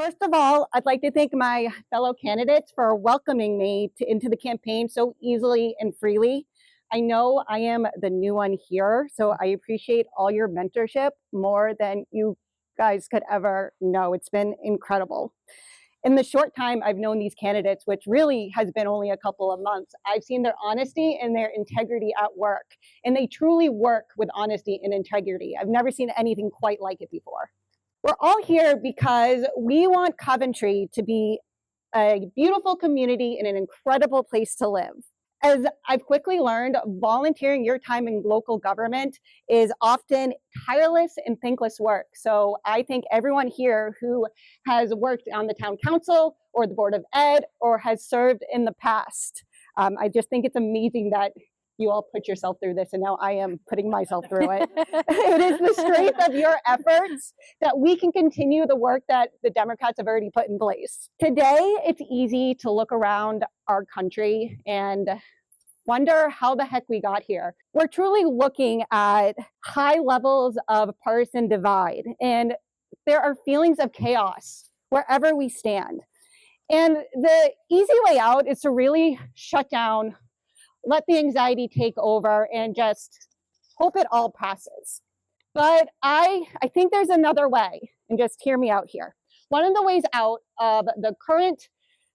First of all, I'd like to thank my fellow candidates for welcoming me into the campaign so easily and freely. I know I am the new one here, so I appreciate all your mentorship more than you guys could ever know. It's been incredible. In the short time I've known these candidates, which really has been only a couple of months, I've seen their honesty and their integrity at work. And they truly work with honesty and integrity. I've never seen anything quite like it before. We're all here because we want Coventry to be a beautiful community and an incredible place to live. As I've quickly learned, volunteering your time in local government is often tireless and thankless work. So I thank everyone here who has worked on the town council or the Board of Ed or has served in the past. I just think it's amazing that you all put yourself through this, and now I am putting myself through it. It is the strength of your efforts that we can continue the work that the Democrats have already put in place. Today, it's easy to look around our country and wonder how the heck we got here. We're truly looking at high levels of partisan divide, and there are feelings of chaos wherever we stand. And the easy way out is to really shut down, let the anxiety take over, and just hope it all passes. But I think there's another way, and just hear me out here. One of the ways out of the current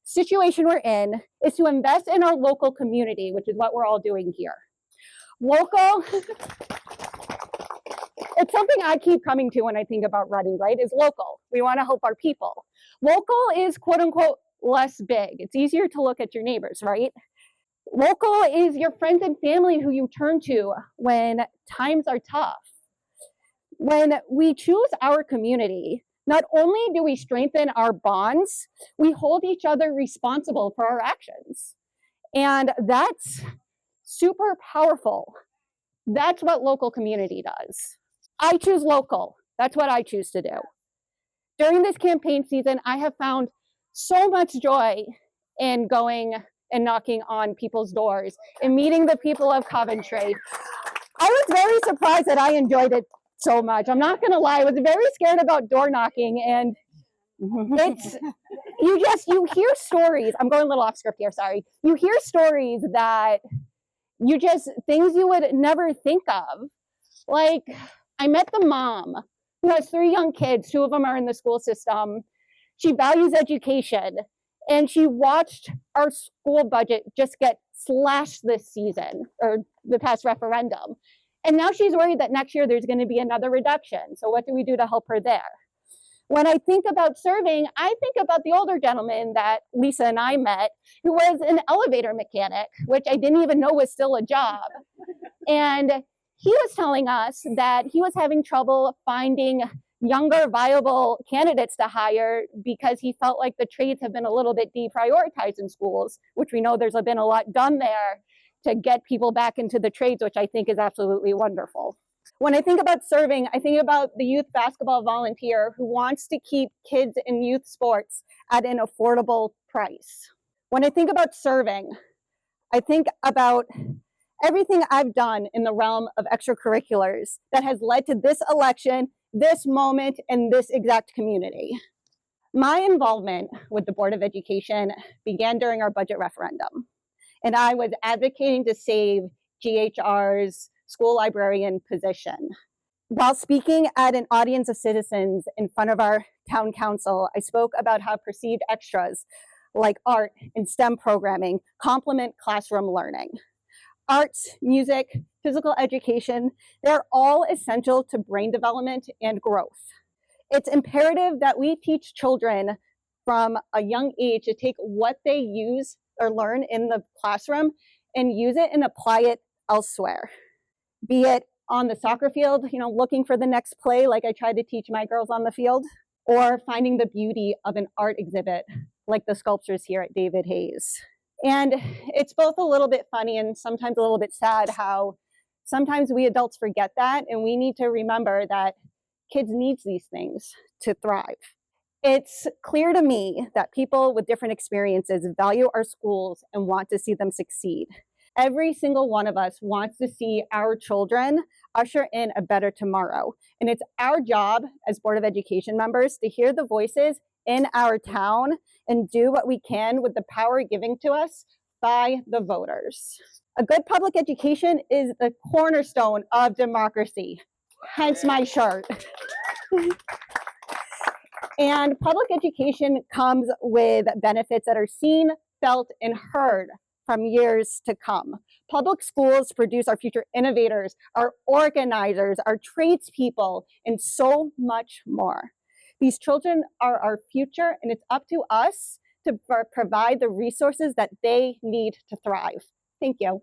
situation we're in is to invest in our local community, which is what we're all doing here. Local, it's something I keep coming to when I think about running, right, is local. We want to help our people. Local is quote unquote less big. It's easier to look at your neighbors, right? Local is your friends and family who you turn to when times are tough. When we choose our community, not only do we strengthen our bonds, we hold each other responsible for our actions. And that's super powerful. That's what local community does. I choose local. That's what I choose to do. During this campaign season, I have found so much joy in going and knocking on people's doors and meeting the people of Coventry. I was very surprised that I enjoyed it so much. I'm not gonna lie, I was very scared about door knocking, and it's, you hear stories. I'm going a little off script here, sorry. You hear stories that things you would never think of. Like, I met the mom who has 3 young kids, 2 of them are in the school system. She values education, and she watched our school budget just get slashed this season, or the past referendum. And now she's worried that next year there's going to be another reduction. So what do we do to help her there? When I think about serving, I think about the older gentleman that Lisa and I met, who was an elevator mechanic, which I didn't even know was still a job. And he was telling us that he was having trouble finding younger, viable candidates to hire because he felt like the trades have been a little bit deprioritized in schools, which we know there's been a lot done there to get people back into the trades, which I think is absolutely wonderful. When I think about serving, I think about the youth basketball volunteer who wants to keep kids in youth sports at an affordable price. When I think about serving, I think about everything I've done in the realm of extracurriculars that has led to this election, this moment, and this exact community. My involvement with the Board of Education began during our budget referendum, and I was advocating to save GHR's school librarian position. While speaking at an audience of citizens in front of our town council, I spoke about how perceived extras like art and STEM programming complement classroom learning. Arts, music, physical education, they're all essential to brain development and growth. It's imperative that we teach children from a young age to take what they use or learn in the classroom and use it and apply it elsewhere. Be it on the soccer field, looking for the next play like I tried to teach my girls on the field, or finding the beauty of an art exhibit like the sculptures here at Davide Hayes. And it's both a little bit funny and sometimes a little bit sad how sometimes we adults forget that, and we need to remember that kids need these things to thrive. It's clear to me that people with different experiences value our schools and want to see them succeed. Every single one of us wants to see our children usher in a better tomorrow. And it's our job as Board of Education members to hear the voices in our town and do what we can with the power given to us by the voters. A good public education is the cornerstone of democracy, hence my shirt. And public education comes with benefits that are seen, felt, and heard from years to come. Public schools produce our future innovators, our organizers, our tradespeople, and so much more. These children are our future, and it's up to us to provide the resources that they need to thrive. Thank you.